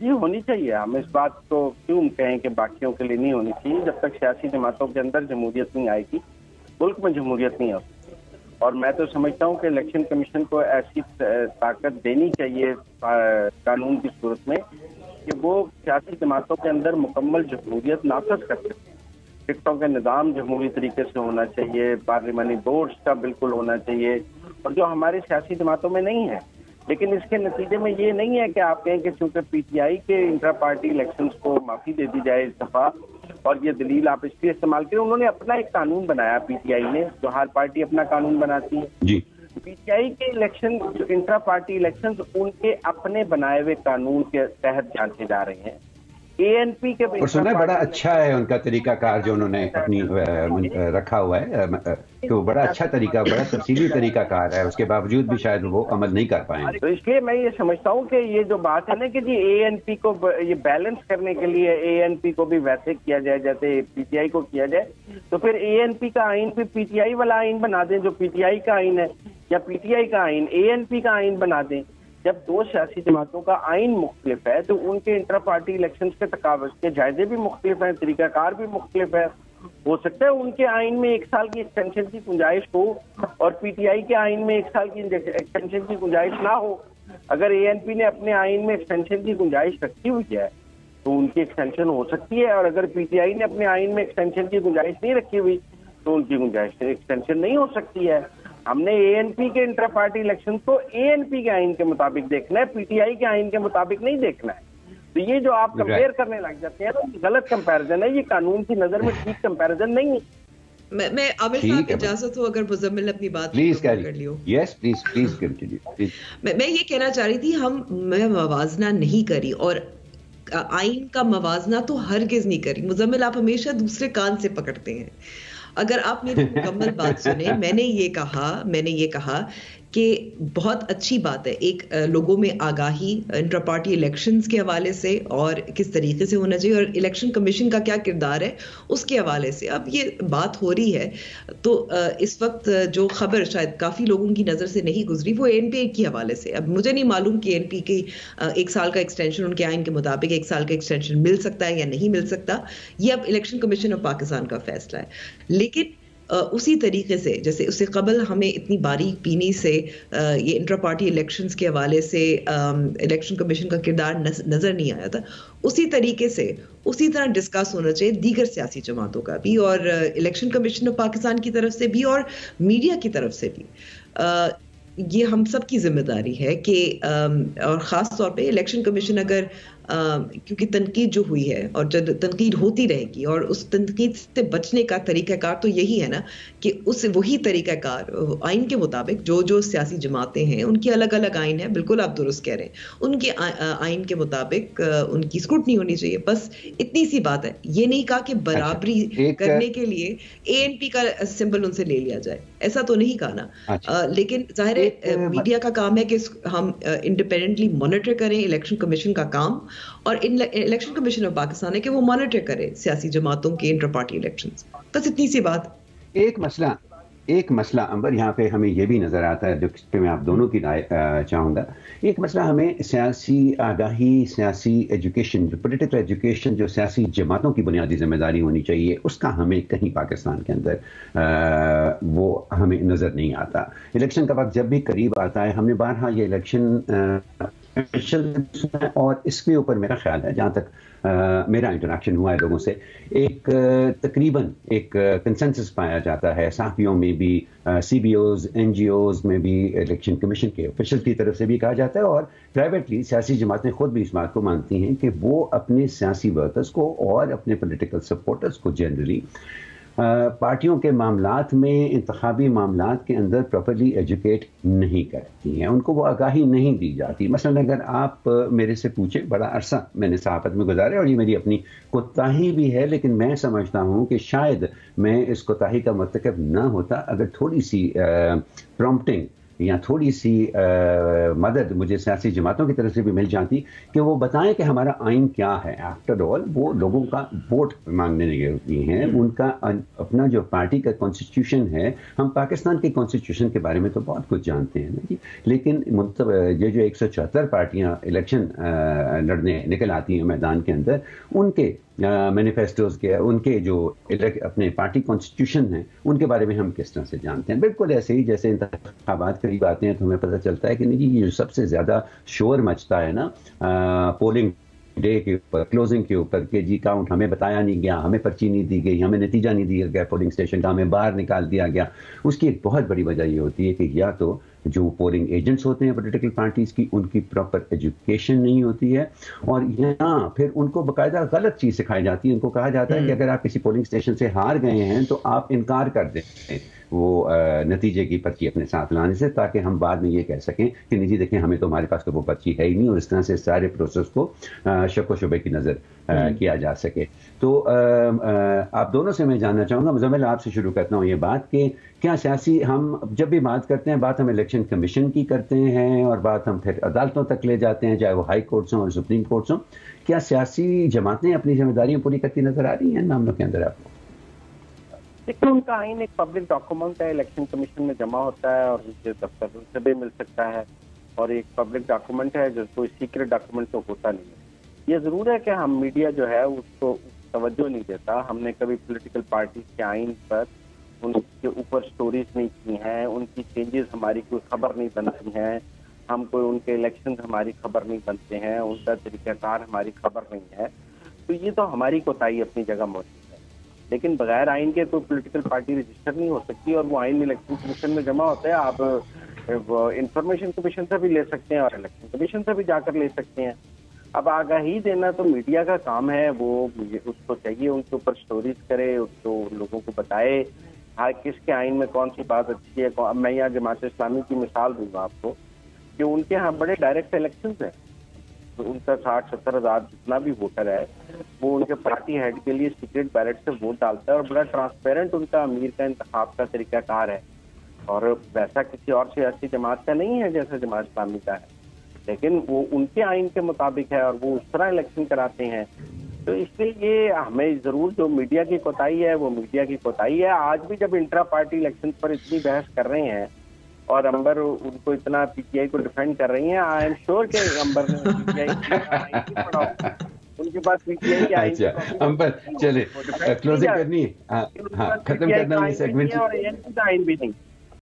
جی ہونی چاہیے. ہم اس بات کو کیوں کہیں کہ باقیوں کے لیے نہیں ہونی چاہیے. جب تک سیاسی جماعتوں کے اندر جمہوریت نہیں آئے گی ملک میں جمہوریت نہیں ہو سکتی. اور میں تو سمجھتا ہوں کہ الیکشن کمیشن کو ایسی طاقت دینی چاہیے قانون کی صورت میں کہ وہ سیاسی جماعتوں کے اندر مکمل جمہوریت نافذ کر سکے. ٹکٹوں کا نظام جمہوری طریقے سے ہونا چاہیے, پارلیمانی بورڈز کا بالکل ہونا چاہیے, اور جو ہماری سیاسی جماعتوں میں نہیں ہے. لیکن اس کے نتیجے میں یہ نہیں ہے کہ آپ کہیں کہ چونکہ پی ٹی آئی کے انٹرا پارٹی الیکشنز کو معافی دے دی جائے اس دفعہ, اور یہ دلیل آپ اس لیے استعمال کریں. انہوں نے اپنا ایک قانون بنایا پی ٹی آئی نے, جو ہر پارٹی اپنا قانون بناتی ہے. جی پی ٹی آئی کے الیکشن جو انٹرا پارٹی الیکشنز ان کے اپنے بنائے ہوئے قانون کے تحت جانچے جا رہے ہیں. اے این پی کے اور سنا ہے بڑا اچھا ہے ان کا طریقہ کار جو انہوں نے اپنی رکھا ہوا ہے, کہ وہ بڑا اچھا طریقہ, بڑا تفصیلی طریقہ کار ہے, اس کے باوجود بھی شاید وہ عمل نہیں کر پائیں. تو اس لیے میں یہ سمجھتا ہوں کہ یہ جو بات ہے نا کہ جی اے این پی کو یہ بیلنس کرنے کے لیے اے این پی کو بھی ویسے کیا جائے جیسے پی ٹی آئی کو کیا جائے, تو پھر اے این پی کا آئین بھی پی ٹی آئی والا آئین بنا دیں جو پی ٹی آئی کا آئین ہے, یا پی ٹی آئی کا آئین اے این پی کا آئین بنا دیں. جب دو سیاسی جماعتوں کا آئین مختلف ہے تو ان کے انٹرا پارٹی الیکشنز کے تقاضے کے جائزے بھی مختلف ہیں, طریقہ کار بھی مختلف ہے. ہو سکتا ہے ان کے آئین میں 1 سال کی ایکسٹینشن کی گنجائش ہو اور پی ٹی آئی کے آئین میں 1 سال کی ایکسٹینشن کی گنجائش نہ ہو. اگر اے این پی نے اپنے آئین میں ایکسٹینشن کی گنجائش رکھی ہوئی ہے تو ان کی ایکسٹینشن ہو سکتی ہے, اور اگر پی ٹی آئی نے اپنے آئین میں ایکسٹینشن کی گنجائش نہیں رکھی ہوئی تو ان کی گنجائش ایکسٹینشن نہیں ہو سکتی ہے. ہم نے اے این پی کے انٹرا پارٹی الیکشن کو اے این پی کے آئین کے مطابق دیکھنا ہے, پی ٹی آئی کے آئین کے مطابق نہیں دیکھنا ہے. تو یہ جو آپ کمپیئر کرنے لگ جاتے ہیں نا, غلط کمپیریزن ہے, یہ قانون کی نظر میں ٹھیک کمپیریزن نہیں ہے. میں عامر صاحب اجازت ہو اگر مزمل اپنی بات کر لیو. یس پلیز کنٹینیو. میں یہ کہنا چاہ رہی تھی, میں موازنہ نہیں کری اور آئین کا موازنہ تو ہرگز نہیں کری. مزمل آپ ہمیشہ دوسرے کان سے پکڑتے ہیں. اگر آپ میری مکمل بات سنیں, میں نے یہ کہا کہ بہت اچھی بات ہے ایک لوگوں میں آگاہی انٹرا پارٹی الیکشنز کے حوالے سے اور کس طریقے سے ہونا چاہیے اور الیکشن کمیشن کا کیا کردار ہے اس کے حوالے سے. اب یہ بات ہو رہی ہے تو اس وقت جو خبر شاید کافی لوگوں کی نظر سے نہیں گزری وہ اے این پی کے حوالے سے. اب مجھے نہیں معلوم کہ اے این پی کی 1 سال کا ایکسٹینشن ان کے آئین کے مطابق 1 سال کا ایکسٹینشن مل سکتا ہے یا نہیں مل سکتا, یہ اب الیکشن کمیشن آف پاکستان کا فیصلہ ہے. لیکن اسی طریقے سے جیسے اس سے قبل ہمیں اتنی باریک بینی سے یہ انٹرا پارٹی الیکشنز کے حوالے سے الیکشن کمیشن کا کردار نظر نہیں آیا تھا, اسی طریقے سے اسی طرح ڈسکس ہونا چاہیے دیگر سیاسی جماعتوں کا بھی اور الیکشن کمیشن آف پاکستان کی طرف سے بھی اور میڈیا کی طرف سے بھی. یہ ہم سب کی ذمہ داری ہے کہ اور خاص طور پہ الیکشن کمیشن اگر کیونکہ تنقید جو ہوئی ہے اور جب تنقید ہوتی رہے گی اور اس تنقید سے بچنے کا طریقہ کار تو یہی ہے نا کہ اس وہی طریقہ کار آئین کے مطابق جو سیاسی جماعتیں ہیں ان کی الگ الگ آئین ہے, بالکل آپ درست کہہ رہے ہیں, ان کے آئین کے مطابق ان کی اسکروٹنی ہونی چاہیے. بس اتنی سی بات ہے. یہ نہیں کہا کہ برابری کرنے کے لیے اے این پی کا سمبل ان سے لے لیا جائے, ایسا تو نہیں کہا نا. لیکن ظاہر ہے میڈیا کا کام ہے کہ ہم انڈیپینڈنٹلی مانیٹر کریں الیکشن کمیشن کا کام, اور الیکشن کمیشن آف پاکستان ہے کہ وہ مانیٹر کرے سیاسی جماعتوں کے انٹر پارٹی الیکشنز. بس اتنی سی بات. ایک مسئلہ امبر یہاں پہ ہمیں یہ بھی نظر آتا ہے جو پہ میں آپ دونوں کی رائے چاہوں گا. ایک مسئلہ ہمیں سیاسی آگاہی, سیاسی ایجوکیشن, جو پولیٹیکل ایجوکیشن جو سیاسی جماعتوں کی بنیادی ذمہ داری ہونی چاہیے, اس کا ہمیں کہیں پاکستان کے اندر وہ ہمیں نظر نہیں آتا. الیکشن کا وقت جب بھی قریب آتا ہے, ہم نے بارہا یہ الیکشن اور اس کے اوپر میرا خیال ہے جہاں تک میرا انٹریکشن ہوا ہے لوگوں سے, ایک تقریباً ایک کنسنسس پایا جاتا ہے صحافیوں میں بھی, C B Os, N G Os میں بھی, الیکشن کمیشن کے آفیشل کی طرف سے بھی کہا جاتا ہے, اور پرائیویٹلی سیاسی جماعتیں خود بھی اس بات کو مانتی ہیں کہ وہ اپنے سیاسی ورکرز کو اور اپنے پولیٹیکل سپورٹرز کو جنرلی پارٹیوں کے معاملات میں, انتخابی معاملات کے اندر پراپرلی ایجوکیٹ نہیں کرتی ہیں, ان کو وہ آگاہی نہیں دی جاتی. مثلا اگر آپ میرے سے پوچھیں, بڑا عرصہ میں نے صحافت میں گزارا اور یہ میری اپنی کوتاہی بھی ہے, لیکن میں سمجھتا ہوں کہ شاید میں اس کوتاہی کا مرتکب نہ ہوتا اگر تھوڑی سی پرومپٹنگ یا تھوڑی سی مدد مجھے سیاسی جماعتوں کی طرف سے بھی مل جاتی کہ وہ بتائیں کہ ہمارا آئین کیا ہے. آفٹر آل وہ لوگوں کا ووٹ مانگنے گئی ہیں, ان کا اپنا جو پارٹی کا کانسٹیٹیوشن ہے. ہم پاکستان کے کانسٹیٹیوشن کے بارے میں تو بہت کچھ جانتے ہیں نا جی, لیکن یہ جو 174 پارٹیاں الیکشن لڑنے نکل آتی ہیں میدان کے اندر, ان کے مینیفیسٹوز کے, ان کے جو اپنے پارٹی کانسٹیٹیوشن ہیں, ان کے بارے میں ہم کس طرح سے جانتے ہیں. بالکل ایسے ہی جیسے انتخابات قریب آتے ہیں تو ہمیں پتہ چلتا ہے کہ نہیں جی, یہ جو سب سے زیادہ شور مچتا ہے نا پولنگ ڈے کے اوپر, کلوزنگ کے اوپر, کہ جی کاؤنٹ ہمیں بتایا نہیں گیا, ہمیں پرچی نہیں دی گئی, ہمیں نتیجہ نہیں دیا گیا پولنگ اسٹیشن کا, ہمیں باہر نکال دیا گیا. اس کی ایک بہت بڑی وجہ یہ ہوتی ہے کہ یا تو جو پولنگ ایجنٹس ہوتے ہیں پولیٹیکل پارٹیز کی, ان کی پراپر ایجوکیشن نہیں ہوتی ہے, اور یہاں پھر ان کو باقاعدہ غلط چیز سکھائی جاتی ہے. ان کو کہا جاتا ہے کہ اگر آپ کسی پولنگ اسٹیشن سے ہار گئے ہیں تو آپ انکار کر دیں وہ نتیجے کی پرچی اپنے ساتھ لانے سے, تاکہ ہم بعد میں یہ کہہ سکیں کہ نہیں جی دیکھیں ہمیں تو ہمارے پاس تو وہ پرچی ہے ہی نہیں, اور اس طرح سے سارے پروسیس کو شک و شبے کی نظر کیا جا سکے. تو آپ دونوں سے میں جاننا چاہوں گا, مزمل آپ سے شروع کرتا ہوں یہ بات کہ کیا سیاسی, ہم جب بھی بات کرتے ہیں بات ہم الیکشن کمیشن کی کرتے ہیں اور بات ہم پھر عدالتوں تک لے جاتے ہیں, چاہے وہ ہائی کورٹس ہوں اور سپریم کورٹس ہوں, کیا سیاسی جماعتیں اپنی ذمہ داریاں پوری کرتی نظر آ رہی ہیں ان معاملوں کے اندر آپ کو؟ دیکھیں, ان کا آئین ایک پبلک ڈاکومنٹ ہے, الیکشن کمیشن میں جمع ہوتا ہے اور ان کے دفتر سے بھی مل سکتا ہے, اور ایک پبلک ڈاکومنٹ ہے جو کوئی سیکرٹ ڈاکومنٹ تو ہوتا نہیں ہے. یہ ضرور ہے کہ ہم میڈیا جو ہے اس کو توجہ نہیں دیتا. ہم نے کبھی پولیٹیکل پارٹیز کے آئین پر ان کے اوپر سٹوریز نہیں کی ہیں, ان کی چینجز ہماری کوئی خبر نہیں بنتی ہیں, ہم کوئی ان کے الیکشن ہماری خبر نہیں بنتے ہیں, ان کا طریقہ کار ہماری خبر نہیں ہے. تو یہ تو ہماری کوتاہی اپنی جگہ موجود ہے, لیکن بغیر آئین کے کوئی پولیٹیکل پارٹی رجسٹر نہیں ہو سکتی, اور وہ آئین الیکشن کمیشن میں جمع ہوتا ہے. آپ انفارمیشن کمیشن سے بھی لے سکتے ہیں اور الیکشن کمیشن سے بھی جا کر لے سکتے ہیں. اب آگاہی دینا تو میڈیا کا کام ہے, وہ اس کو چاہیے ان کے اوپر سٹوریز کرے, اس کو لوگوں کو بتائے کس کے آئین میں کون سی بات اچھی ہے. اب میں یہاں جماعت اسلامی کی مثال دوں گا آپ کو کہ ان کے ہاں بڑے ڈائریکٹ الیکشنز ہیں, تو ان کا 60-70 ہزار جتنا بھی ووٹر ہے وہ ان کے پارٹی ہیڈ کے لیے سیکرٹ بیلٹ سے ووٹ ڈالتا ہے, اور بڑا ٹرانسپیرنٹ ان کا امیر کا انتخاب کا طریقہ کار ہے, اور ویسا کسی اور سیاسی جماعت کا نہیں ہے جیسا جماعت اسلامی کا ہے. لیکن وہ ان کے آئین کے مطابق ہے اور وہ اس طرح الیکشن کراتے ہیں. تو اس لیے یہ ہمیں ضرور جو میڈیا کی کوتاہی ہے وہ میڈیا کی کوتاہی ہے. آج بھی جب انٹرا پارٹی الیکشن پر اتنی بحث کر رہے ہیں اور امبر ان کو اتنا پی ٹی آئی کو ڈیفینڈ کر رہی ہیں, آئی ایم شیور کہ امبر نے پی ٹی آئی پڑھا ہوگا, ان کے پاس پی ٹی آئی کے آئین. اچھا امبر چلے کلوزنگ کرنی ہے, ختم کرنا ہے سیگمنٹ, اور اے این پی کا آئین بھی نہیں.